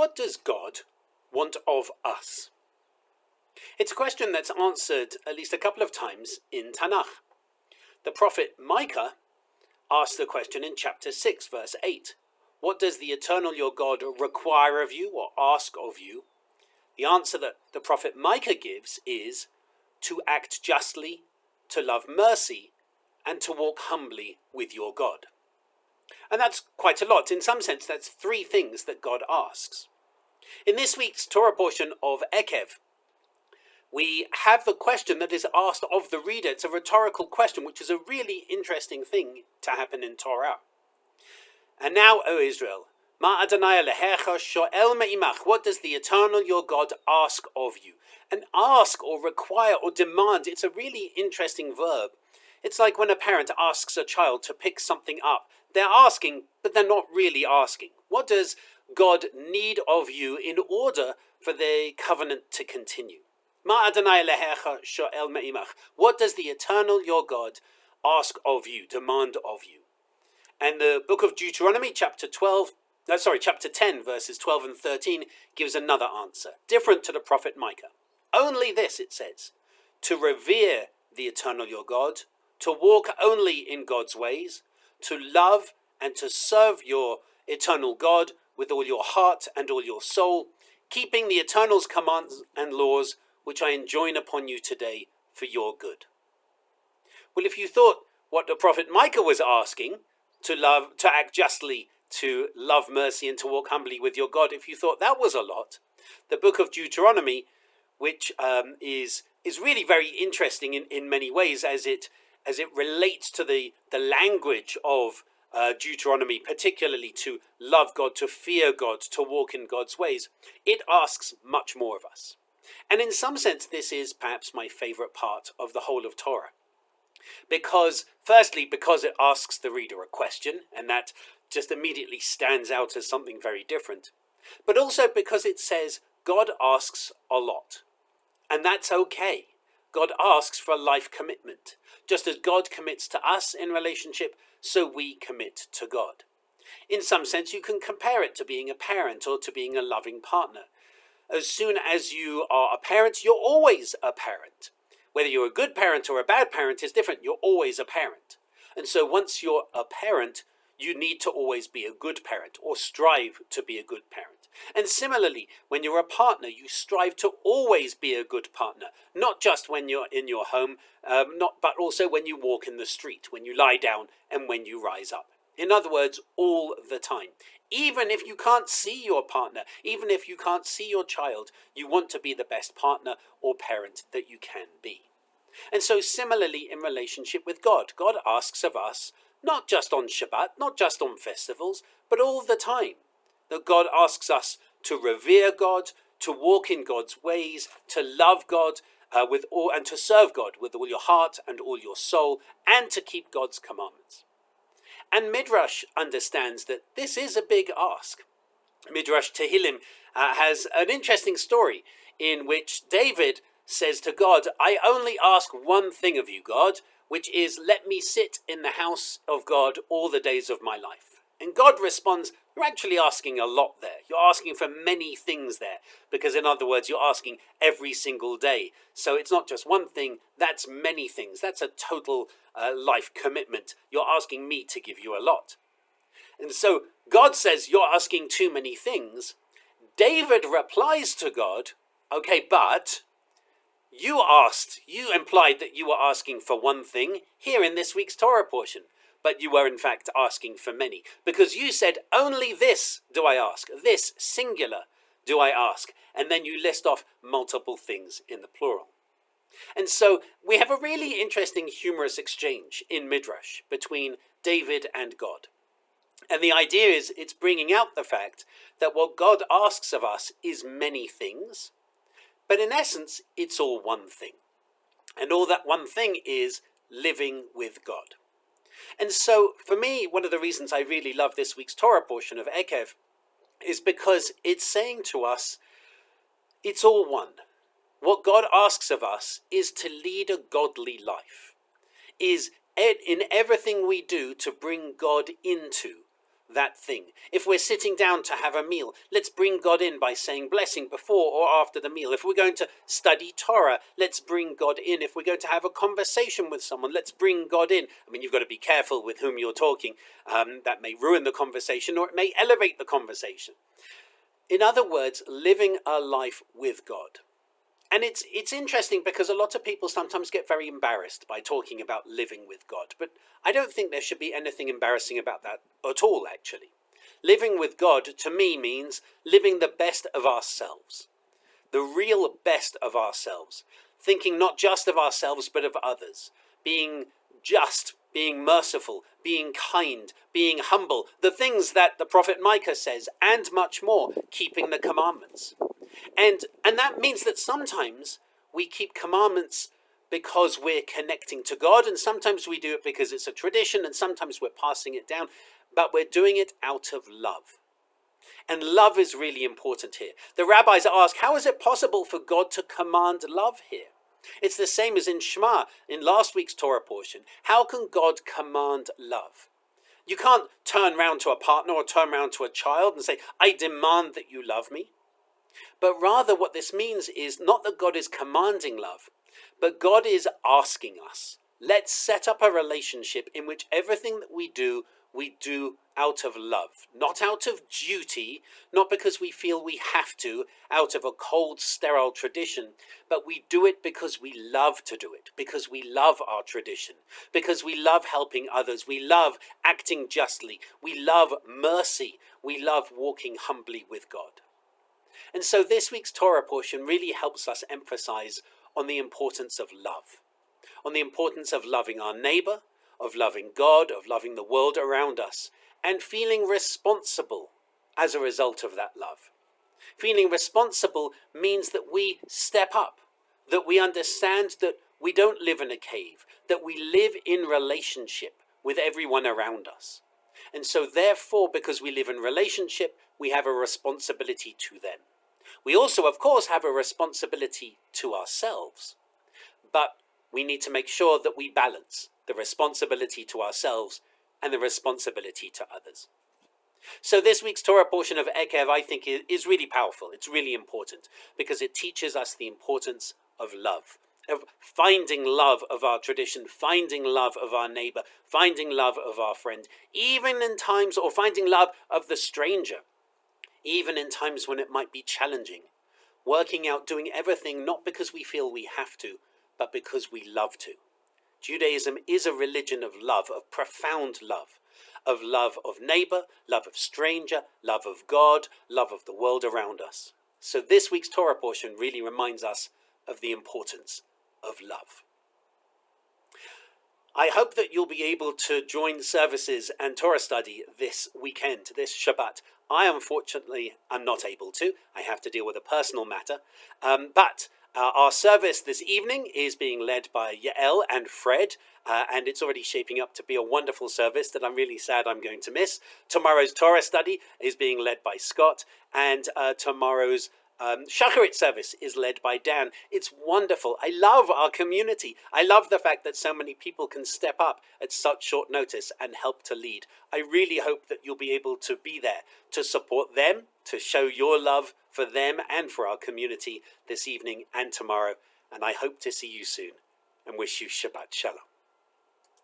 What does God want of us? It's a question that's answered at least a couple of times in Tanakh. The prophet Micah asked the question in chapter 6, verse 8. What does the eternal your God require of you or ask of you? The answer that the prophet Micah gives is to act justly, to love mercy, and to walk humbly with your God. And that's quite a lot. In some sense, that's three things that God asks. In this week's Torah portion of Ekev, we have the question that is asked of the reader. It's a rhetorical question, which is a really interesting thing to happen in Torah. And now, O Israel, Ma Adonai Elohecha sho'el me'imach. What does the eternal your God ask of you? And ask or require or demand, it's a really interesting verb. It's like when a parent asks a child to pick something up. They're asking, but they're not really asking. What does God need of you in order for the covenant to continue? Ma Adonai Elohecha sho'el me'imach. What does the eternal your God ask of you, demand of you? And the book of Deuteronomy, chapter 10, verses 12 and 13, gives another answer, different to the prophet Micah. Only this, it says, to revere the eternal your God, to walk only in God's ways, to love and to serve your eternal God with all your heart and all your soul, keeping the eternal's commands and laws, which I enjoin upon you today for your good. Well, if you thought what the prophet Micah was asking, to love, to act justly, to love mercy, and to walk humbly with your God, if you thought that was a lot, the book of Deuteronomy, which is really very interesting in many ways as it relates to the language of Deuteronomy, particularly to love God, to fear God, to walk in God's ways, it asks much more of us. And in some sense, this is perhaps my favorite part of the whole of Torah. Firstly, because it asks the reader a question, and that just immediately stands out as something very different. But also because it says God asks a lot. And that's okay. God asks for a life commitment. Just as God commits to us in relationship, so we commit to God. In some sense, you can compare it to being a parent or to being a loving partner. As soon as you are a parent, you're always a parent. Whether you're a good parent or a bad parent is different. You're always a parent. And so once you're a parent, you need to always be a good parent or strive to be a good parent. And similarly, when you're a partner, you strive to always be a good partner, not just when you're in your home, but also when you walk in the street, when you lie down and when you rise up. In other words, all the time. Even if you can't see your partner, even if you can't see your child, you want to be the best partner or parent that you can be. And so similarly in relationship with God, God asks of us, not just on Shabbat, not just on festivals, but all the time. That God asks us to revere God, to walk in God's ways, to love God and to serve God with all your heart and all your soul, and to keep God's commandments. And Midrash understands that this is a big ask. Midrash Tehillim has an interesting story in which David says to God, I only ask one thing of you, God, which is let me sit in the house of God all the days of my life. And God responds, you're actually asking a lot there. You're asking for many things there. Because in other words, you're asking every single day. So it's not just one thing, that's many things. That's a total life commitment. You're asking me to give you a lot. And so God says, you're asking too many things. David replies to God, okay, but you implied that you were asking for one thing here in this week's Torah portion. But you were in fact asking for many, because you said, only this do I ask, this singular do I ask, and then you list off multiple things in the plural. And so we have a really interesting humorous exchange in Midrash between David and God. And the idea is it's bringing out the fact that what God asks of us is many things, but in essence, it's all one thing. And all that one thing is living with God. And so, for me, one of the reasons I really love this week's Torah portion of Ekev is because it's saying to us, it's all one. What God asks of us is to lead a godly life, is in everything we do to bring God into that thing. If we're sitting down to have a meal, let's bring God in by saying blessing before or after the meal. If we're going to study Torah, let's bring God in. If we're going to have a conversation with someone, let's bring God in. I mean, you've got to be careful with whom you're talking. That may ruin the conversation, or it may elevate the conversation. In other words, living a life with God. And it's interesting because a lot of people sometimes get very embarrassed by talking about living with God. But I don't think there should be anything embarrassing about that at all, actually. Living with God, to me, means living the best of ourselves. The real best of ourselves. Thinking not just of ourselves, but of others. Being just, being merciful, being kind, being humble. The things that the prophet Micah says, and much more. Keeping the commandments. And that means that sometimes we keep commandments because we're connecting to God, and sometimes we do it because it's a tradition, and sometimes we're passing it down, but we're doing it out of love. And love is really important here. The rabbis ask, how is it possible for God to command love here? It's the same as in Shema, in last week's Torah portion. How can God command love? You can't turn round to a partner or turn round to a child and say, I demand that you love me. But rather what this means is not that God is commanding love, but God is asking us. Let's set up a relationship in which everything that we do out of love. Not out of duty, not because we feel we have to, out of a cold, sterile tradition, but we do it because we love to do it, because we love our tradition, because we love helping others, we love acting justly, we love mercy, we love walking humbly with God. And so this week's Torah portion really helps us emphasize on the importance of love, on the importance of loving our neighbor, of loving God, of loving the world around us, and feeling responsible as a result of that love. Feeling responsible means that we step up, that we understand that we don't live in a cave, that we live in relationship with everyone around us. And so therefore, because we live in relationship, we have a responsibility to them. We also, of course, have a responsibility to ourselves, but we need to make sure that we balance the responsibility to ourselves and the responsibility to others. So this week's Torah portion of Ekev, I think, is really powerful. It's really important because it teaches us the importance of love, of finding love of our tradition, finding love of our neighbor, finding love of our friend, even in times, or finding love of the stranger, even in times when it might be challenging, working out, doing everything not because we feel we have to, but because we love to. Judaism is a religion of love, of profound love of neighbor, love of stranger, love of God, love of the world around us. So this week's Torah portion really reminds us of the importance of love. I hope that you'll be able to join services and Torah study this weekend, this Shabbat. I unfortunately am not able to. I have to deal with a personal matter. But our service this evening is being led by Yael and Fred, and it's already shaping up to be a wonderful service that I'm really sad I'm going to miss. Tomorrow's Torah study is being led by Scott, and tomorrow's Shacharit service is led by Dan. It's wonderful. I love our community. I love the fact that so many people can step up at such short notice and help to lead. I really hope that you'll be able to be there to support them, to show your love for them and for our community this evening and tomorrow. And I hope to see you soon and wish you Shabbat Shalom.